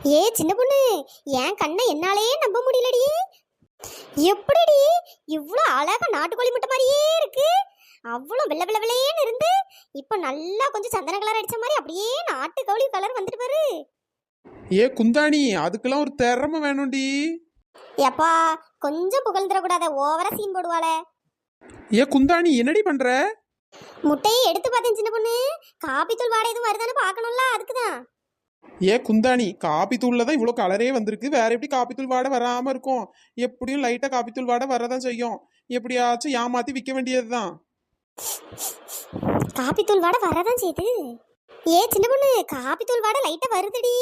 ஏ சின்ன பொண்ணு, என் கண்ணை என்னாலேயே நம்ப முடியலடி. எப்படிடி இவ்வளோ அழகா நாட்டுக்கோழி முட்டை மாதிரியே இருக்கு? அவ்வளோ வெள்ளை வெள்ளை வெள்ளையேன்னு இருந்து இப்போ நல்லா கொஞ்சம் சந்தன கலர் அடிச்ச மாதிரி அப்படியே நாட்டுக்கோழி கலர் வந்துட்டு பாரு. ஏ குந்தாணி, அதுக்கெல்லாம் ஒரு திறமை வேணும்டி. எப்பா கொஞ்சம் புகழ்ந்துடக்கூடாத, ஓவரா சீன் போடுவாளே. ஏ குந்தாணி, என்னடி பண்ற? முட்டையை எடுத்து பார்த்தேன் சின்ன பொண்ணு, காபி தூள் வாடை எதுவும் வருதான்னு பார்க்கணும்ல, அதுக்குதான். ஏ குந்தாணி, காப்பி தூள்ல தான் இவ்வளோ கலரே வந்திருக்கு, வேற எப்படி காப்பி தூள் வாடை வராம இருக்கும்? எப்படியும் லைட்டா காப்பி தூள் வாடை வரதான் செய்யும். எப்படியாச்சும் ஏமாத்தி விற்க வேண்டியதுதான். காபி தூள் வாடை வரதான் செய்யுது. ஏ சின்ன பொண்ணு, காபி தூள் வாடை லைட்டா வருதுடி,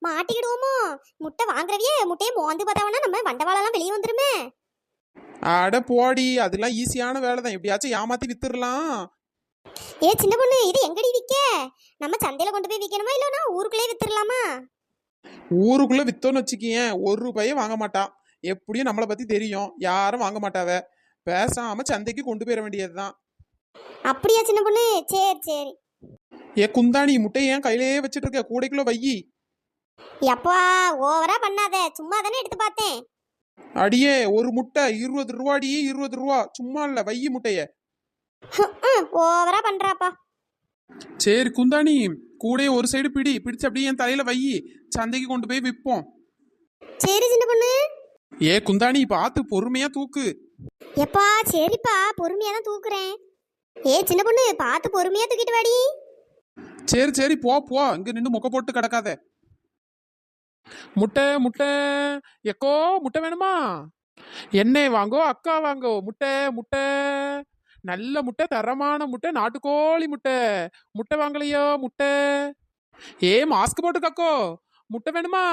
மாட்டிக்கிடுவோமோ? முட்டை வாங்குறவியே முட்டையை மோந்து பார்த்தாவனா நம்ம வண்டவாளெல்லாம் வெளியே வந்துருமே. அட போடி, அதெல்லாம் ஈஸியான வேலை தான், எப்படியாச்சும் ஏமாத்தி வித்துடலாம். ஏ சின்ன பொண்ணு, இது எங்கடி விற்க? நம்ம சந்தையில கொண்டு போய் விற்கணுமா இல்லைன்னா ஊருக்குள்ளே வித்துடலாமா? ஊருக்குள்ள வித்தோன்னு வச்சுக்கியேன், ஒரு ரூபாயே வாங்க மாட்டான். எப்படியும் நம்மளை பத்தி தெரியும், யாரும் வாங்க மாட்டாவ. பேசாம சந்தைக்கு கொண்டு போயிட வேண்டியதுதான். அப்படியா சின்ன பொண்ணு, சரி சரி. ஏ குந்தாணி, முட்டையை ஏன் கையிலேயே வச்சிட்டு இருக்க? கூடைக்குள்ள வையி. எப்பா ஓவரா பண்ணாத, சும்மா தானே எடுத்து பார்த்தேன். அடியே, ஒரு முட்டை 20 ரூபாடி, 20 ரூபா. சும்மா இல்ல, வையி முட்டைய. ஓவரா பண்றாப்பா. சரி குந்தாணி, கூடைய ஒரு சைடு பிடிச்சு அப்படியே என் தலையில வையி, சந்தைக்கு கொண்டு போய் விற்போம். சரி சின்ன பொண்ணு. ஏ குந்தாணி, பார்த்து பொறுமையா தூக்கு. எப்பா சரிப்பா, பொறுமையா தான் தூக்குறேன். ஏ சின்ன பொண்ணு, பார்த்து பொறுமையா தூக்கிட்டு வாடி. சரி சரி, போ போ, இங்க நின்று மொக்க போட்டு கிடக்காத. முட்டை முட்டை, எக்கோ முட்டை வேணுமா? என்ன வாங்கோ, அக்கா வாங்கோ, முட்டை முட்டை, நல்ல முட்டை, தரமான முட்டை, நாட்டுக்கோழி முட்டை. முட்டை வாங்கலையோ? முட்டை. ஏ மாஸ்க் போட்டு கக்கோ, முட்டை வேணுமா?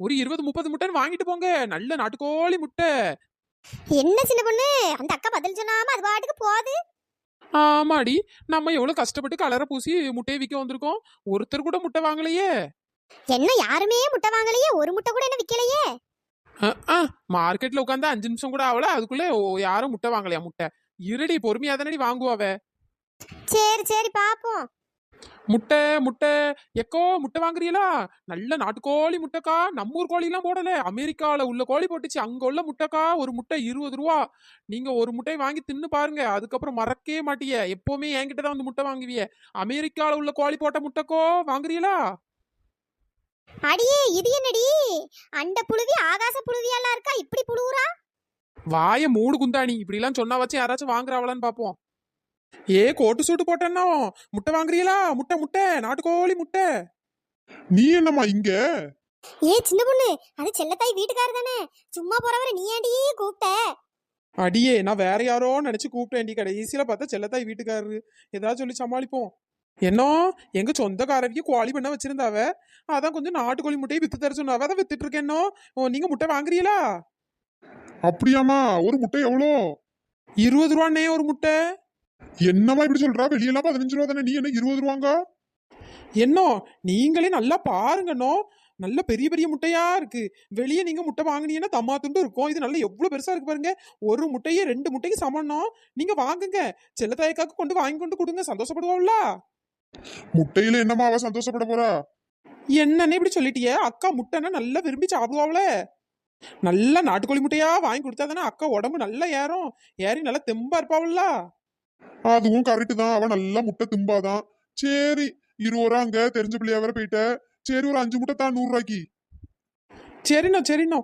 ஒரு 20-30 முட்டைன்னு வாங்கிட்டு போங்க, நல்ல நாட்டுக்கோழி முட்டை. என்ன சின்ன பொண்ணு, அந்த அக்கா பதில் சொன்னாம அது பாட்டுக்கு போகுது. ஆமாடி, நம்ம எவ்வளவு கஷ்டப்பட்டு கலரை பூசி முட்டையை விற்க வந்திருக்கோம், ஒருத்தர் கூட முட்டை வாங்கலையே. என்ன யாருமே முட்டை வாங்கலையே? ஒரு முட்டை கூட என்ன விக்கலையே? மார்க்கெட்ல உட்காந்து 5 நிமிஷம் கூட ஆகல, அதுக்குள்ள யாரும் முட்டை வாங்கலையா? முட்டை இருடி, பொறுமையா தானடி வாங்குவாவ. சரி சரி பாப்போம். முட்டை முட்டை, எக்கோ முட்டை வாங்குறீங்களா? நல்ல நாட்டுக்கோழி முட்டைக்கா, நம்ம ஊர் கோழி எல்லாம் போடல, அமெரிக்கால உள்ள கோழி போட்டுச்சு, அங்க உள்ள முட்டைக்கா. ஒரு முட்டை 20 ரூபா. நீங்க ஒரு முட்டை வாங்கி தின்னு பாருங்க, அதுக்கப்புறம் மறக்கவே மாட்டீங்க. எப்பவுமே என்கிட்ட தான் வந்து முட்டை வாங்குவீங்க. அமெரிக்கால உள்ள கோழி போட்ட முட்டைக்கோ, வாங்குறீங்களா? அடியே இது என்னடி, அண்ட புழுவி ஆகாச புழுவியெல்லாம் இருக்கா, இப்படி புழுவுறா? வாய மூடு குந்தாணி, இப்படி எல்லாம் சொன்னா வச்சு யாராச்சும் வாங்குறாவளான்னு பாப்போம். ஏ கோட்டு சூட்டு போட்டேன்னோ, முட்டை வாங்குறீங்களா? முட்டை முட்டை, நாட்டுக்கோழி முட்டை. நீ என்னம்மா இங்க? ஏ சின்ன பொண்ணு, அது செல்லத்தாய் வீட்டுக்காரர் தானே, சும்மா போறவரை நீ ஏன்டி கூப்பிட்ட? அடியே, நான் வேற யாரோ நினைச்சு கூப்பிட்டு வேண்டி, கடைசியில பார்த்தா செல்லத்தாய் வீட்டுக்காரரு. ஏதாவது சொல்லி சமாளிப்போம். என்ன, எங்க சொந்தக்காரவிக்கு கோழி பண்ண வச்சிருந்தாவ, அதான் கொஞ்சம் நாட்டுக்கோழி முட்டையை வித்து தர சொன்னாவ, அதான் வித்துட்டு இருக்கேன்னோ. நீங்க முட்டை வாங்குறீங்களா? அப்படியாமா? ஒரு முட்டை எவ்வளோ? 20 ரூபான்னே ஒரு முட்டை. என்னம்மா இப்படி சொல்றா? வெளியெல்லாம் 15 ரூபா தானே, நீ என்ன 20 ரூபாங்க? என்ன, நீங்களே நல்லா பாருங்கண்ணோ, நல்ல பெரிய பெரிய முட்டையா இருக்கு. வெளியே நீங்க முட்டை வாங்கினீங்கன்னா தம்மா துண்டு இருக்கும், இது நல்ல எவ்வளவு பெருசா இருக்கு பாருங்க. ஒரு முட்டையே 2 முட்டைக்கு சமம்னோ. நீங்க வாங்குங்க, செல்லத்தாய்க்காக்கு கொண்டு வாங்கி கொண்டு கொடுங்க, சந்தோஷப்படுவோம்ல. முட்டையில என்னம்மா அவ சந்தோஷப்பட போறா? என்னன்னு இப்படி சொல்லிட்டியே? அக்கா முட்டைன்னா நல்லா விரும்பி சாப்பிடுவாங்கள. நல்லா நாட்டுக்கோழி முட்டையா வாங்கி கொடுத்தா தானே அக்கா உடம்பு நல்லா ஏறும், ஏறி நல்லா தெம்பா இருப்பாவல்ல. அதுவும் கரெக்டு தான், அவ நல்லா முட்டை திம்பாதான். சரி, 20 ரூபா அங்க தெரிஞ்ச பிள்ளையா வேற போயிட்ட. சரி, ஒரு 5 முட்டை தான் 100 ரூபாய்க்கு. சரிண்ணோ சரிண்ணோ.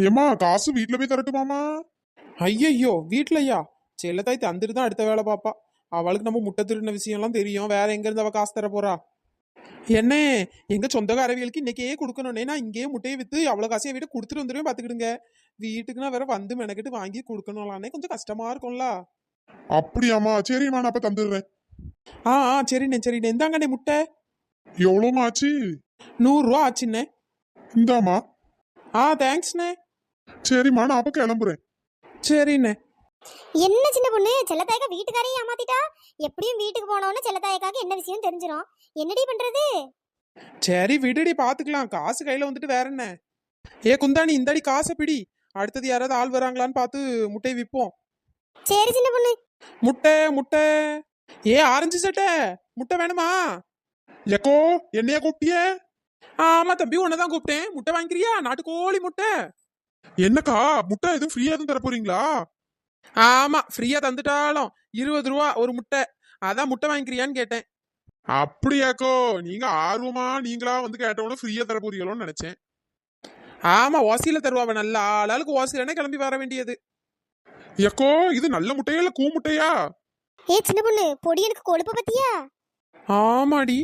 ஏம்மா காசு வீட்டுல போய் தரட்டுமாமா? ஐயையோ, வீட்லயா? செல்லத்தாய் தந்துட்டு தான் அடுத்த வேலை பாப்பா. அவளுக்கு நம்ம முட்டை திருடின விஷயம்லாம் தெரியும், வேற எங்க இருந்து அவ காசு தர போறா? என்ன, எங்க சொந்தக்காரவிகளுக்கு இன்னைக்கே கொடுக்கணும்னே, நான் இங்கேயே முட்டையை வித்து அவ்வளவு காசையை வீட்டு கொடுத்துட்டு வந்துருவேன், பாத்துக்கிடுங்க. வீட்டுக்குன்னா வேற வந்து மெனக்கிட்டு வாங்கி கொடுக்கணும்லானே கொஞ்சம் கஷ்டமா இருக்கும்ல. அப்படியாமா? சரிம்மா, நான் அப்ப தந்துடுறேன். சரிண்ணே சரிண்ணே, இந்தாங்கண்ணே முட்டை. எவ்வளோமா ஆச்சு? 100 ரூபா ஆச்சுண்ணே. இந்தாமா. தேங்க்ஸ்ண்ணே. சரிம்மா, நான் அப்ப கிளம்புறேன். சரிண்ணே. என்ன சின்ன பொண்ணு, செல்லத்தாயக்கா வீட்டுக்காரையும் ஏமாத்திட்டா. எப்படியும் வீட்டுக்கு போனோன்னு செல்லத்தாயக்காக்கு என்ன விஷயம் தெரிஞ்சிடும். என்னடி பண்றது? சரி விடுடி, பாத்துக்கலாம், காசு கையில வந்துட்டு வேற என்ன. ஏ குந்தாணி, இந்தாடி காசை பிடி, அடுத்தது யாராவது ஆள் வராங்களான்னு பார்த்து முட்டை விற்போம். சரி சின்ன பொண்ணு. முட்டை முட்டை. ஏ ஆரஞ்சு சட்டை, முட்டை வேணுமா? எக்கோ, என்னையா கூப்பிட்டிய? ஆமா தம்பி உன்னதான் கூப்பிட்டேன். முட்டை வாங்கிக்கிறியா? நாட்டுக்கோழி முட்டை. என்னக்கா முட்டை எதுவும் ஃப்ரீயா எதுவும் தர போறீங்களா? ஆமா ஃப்ரீயா தந்துட்டாலும் 20 ரூபா ஒரு முட்டை. அதான் முட்டை வாங்கிக்கிறியான்னு கேட்டேன். அப்படியாக்கோ, நீங்க ஆர்வமா நீங்களா வந்து கேட்டவன ஃப்ரீயா தர போறீங்களோன்னு நினைச்சேன். ஆமா ஓசியில தருவாவ நல்லா ஆளாளுக்கு ஓசியிலனே கிளம்பி வர வேண்டியது. எக்கோ இது நல்ல முட்டையா இல்ல கூ முட்டையா? ஏ சின்ன பொண்ணு பொடியனுக்கு கொழுப்பு பத்தியா? ஆமாடி.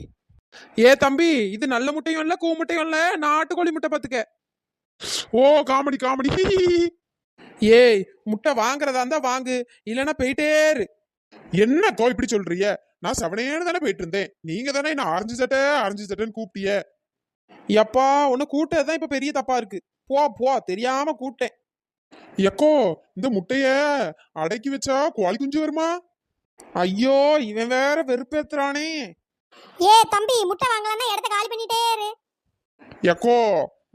ஏ தம்பி இது நல்ல முட்டையும் இல்ல கூ முட்டையும் இல்ல நாட்டுக்கோழி முட்டை பாத்துக்க. ஓ காமெடி காமெடி. ஏய் முட்டை வாங்குறதா இருந்தா வாங்கு, இல்லைன்னா போயிட்டே இரு. என்னக்கோ இப்படி சொல்றீங்க? நான் செவனேன்னு தானே போயிட்டு இருந்தேன். நீங்க தானே என்ன ஆரஞ்சு சட்டைன்னு கூப்பிட்டிய. எப்பா உன்னை கூட்டதான் இப்ப பெரிய தப்பா இருக்கு. போ போ தெரியாம கூட்டேன். எக்கோ இந்த முட்டைய அடக்கி வச்சா கோழி குஞ்சு வருமா? ஐயோ இவன் வேற வெறுப்பேத்துறானே. ஏ தம்பி முட்டை வாங்கலன்னா இடத்த காலி பண்ணிட்டே இரு. எக்கோ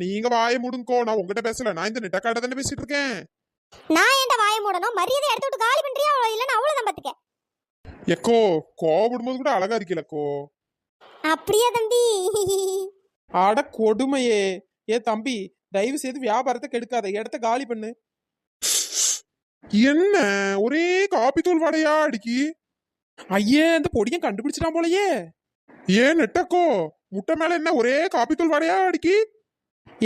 நீங்க வாயை மூடுங்கோ, நான் உங்ககிட்ட பேசல, நான் இந்த நெட்டக்காட்ட தானே பேசிட்டு இருக்கேன். நான் ஏன்டா வாயை மூடணும்? மரியாதை இடத்த விட்டு காலி பண்றியா இல்லைன்னா அவ்வளவுதான் பாத்துக்க. எக்கோ கோவப்படும்போது கூட அழகா இருக்கலக்கோ. அப்படியா தம்பி? அட கொடுமையே. ஏ தம்பி தயவு செய்து வியாபாரத்தை கெடுக்காத, இடத்த காலி பண்ணு. என்ன ஒரே காப்பி தூள் வடையா அடிக்கி? ஐயே இந்த பொடியும் கண்டுபிடிச்சிட்டான் போலயே. ஏன் நெட்டக்கோ முட்டை மேல என்ன ஒரே காப்பி தூள் வடையா அடிக்கி?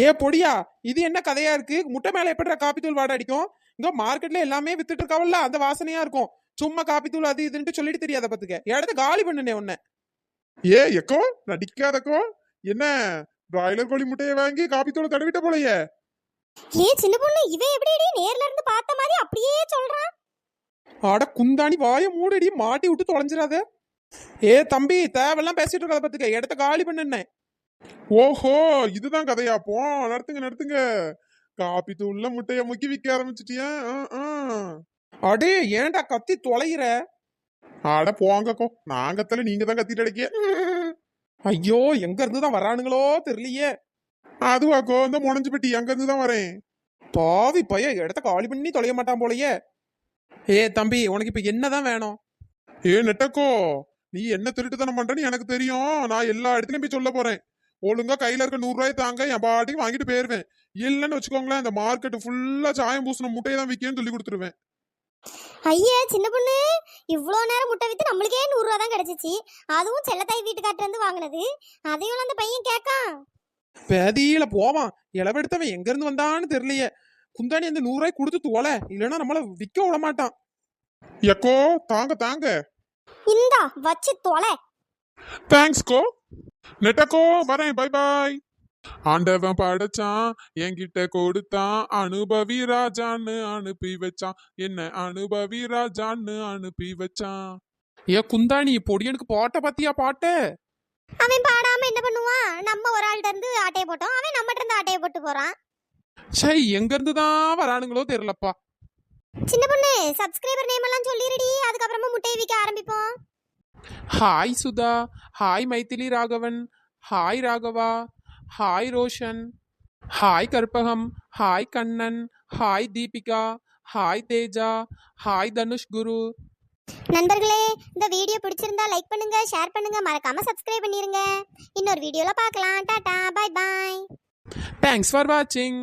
ஏ பொடியா இது என்ன கதையா இருக்கு? முட்டை மேல எப்படி காப்பி தூள் வாடை அடிக்கும்? இங்க மார்க்கெட்ல எல்லாமே வித்துட்டு இருக்காவல்ல அந்த வாசனையா இருக்கும். சும்மா காப்பி தூள் அது இதுன்ட்டு சொல்லிட்டு தெரியாத பாத்துக்க. இடத்த காலி பண்ணுனே உன்ன. ஏ எக்கோ நடிக்காதக்கோ. என்ன பிராய்லர் கோழி முட்டையை வாங்கி காப்பி தூளை தடவிட்ட போலயே. ஏ சின்ன பொண்ணு இவன் எப்படி நேர்ல இருந்து பார்த்த மாதிரி அப்படியே சொல்றான்? அட குந்தாணி வாய மூடடி, மாட்டி விட்டு தொலைஞ்சிடாத. ஏ தம்பி தேவையெல்லாம் பேசிட்டு இருக்காத பாத்துக்க, இடத்த காலி பண்ணுனே. ஓஹோ இதுதான் கதையாப்போ. நடத்துங்க. காப்பி தூள்ல முட்டைய முக்கி விற்க ஆரம்பிச்சிட்டியா? அடே ஏன்டா கத்தி தொலைகிற? அட போங்கக்கோ, நாங்கத்துல நீங்க தான் கத்திட்டு அடைக்க. ஐயோ எங்க இருந்து தான் வரானுங்களோ தெரியலையே. அதுவாக்கோ இந்த முனைஞ்சு பெட்டி அங்க இருந்து தான் வரேன். பாவி பைய இடத்த காலி பண்ணி தொலைய மாட்டான் போலயே. ஏ தம்பி உனக்கு இப்ப என்னதான் வேணும்? ஏ நெட்டக்கோ நீ என்ன திருட்டுத்தனம் பண்றன்னு எனக்கு தெரியும். நான் எல்லா இடத்துலயும் போய் சொல்ல போறேன். ஒழுங்கா கையில இருக்க 100 ரூபாய் தாங்க, என் பாட்டிக்கு வாங்கிட்டு போயிருவேன். இல்லைன்னு வச்சுக்கோங்களேன், இந்த மார்க்கெட் ஃபுல்லா சாயம் பூசின முட்டையை தான் விற்கன்னு சொல்லி கொடுத்துருவேன். ஐயா சின்ன பொண்ணு இவ்வளோ நேரம் முட்டை வித்து நம்மளுக்கே 100 ரூபா தான் கிடைச்சிச்சு. அதுவும் செல்லத்தாய் வீட்டுக்கார்ட்ட இருந்து வாங்கினது. அதையும் அந்த பையன் கேட்கான். பேதியில போவான். இளவெடுத்தவன் எங்க இருந்து வந்தான்னு தெரியலையே. குந்தாணி அந்த 100 ரூபாய் கொடுத்து தோலை, இல்லைன்னா நம்மள விற்க விட மாட்டான். எக்கோ தாங்க. இந்தா வச்சு தொலை. தேங்க்ஸ்கோ. நெட்டக்கோ வரேன், பை பாய். ஆண்டவன் படைச்சான் என்கிட்ட கொடுத்தான், அனுபவி ராஜான்னு அனுப்பி வச்சான், என்ன அனுபவி ராஜான்னு அனுப்பி வச்சான். ஏ குந்தாணி பொடியனுக்கு பாட்ட பாத்தியா பாட்டு? அவன் பாடாம என்ன பண்ணுவான்? நம்ம ஒரு ஆள்கிட்ட இருந்து ஆட்டையை போட்டோம், அவன் நம்மகிட்ட இருந்து ஆட்டையை போட்டு போறான். சை எங்க இருந்து தான் வரானுங்களோ தெரியலப்பா. சின்ன பொண்ணு சப்ஸ்கிரைபர் நேம் எல்லாம் சொல்லிருடி, அதுக்கப்புறமா முட்டையை விற்க ஆரம்பிப்போம். Hi Sudha, hi Mythili Raghavan, hi Raghava, hi Roshan, hi Karpagam, hi Kannan, hi Deepika, hi Teja, hi Dhanush Guru. நண்பர்களே இந்த வீடியோ பிடிச்சிருந்தா லைக் பண்ணுங்க, ஷேர் பண்ணுங்க, மறக்காம சப்ஸ்கிரைப் பண்ணிருங்க. இன்னொரு வீடியோல பார்க்கலாம். Tata bye bye. Thanks for வாட்சிங்.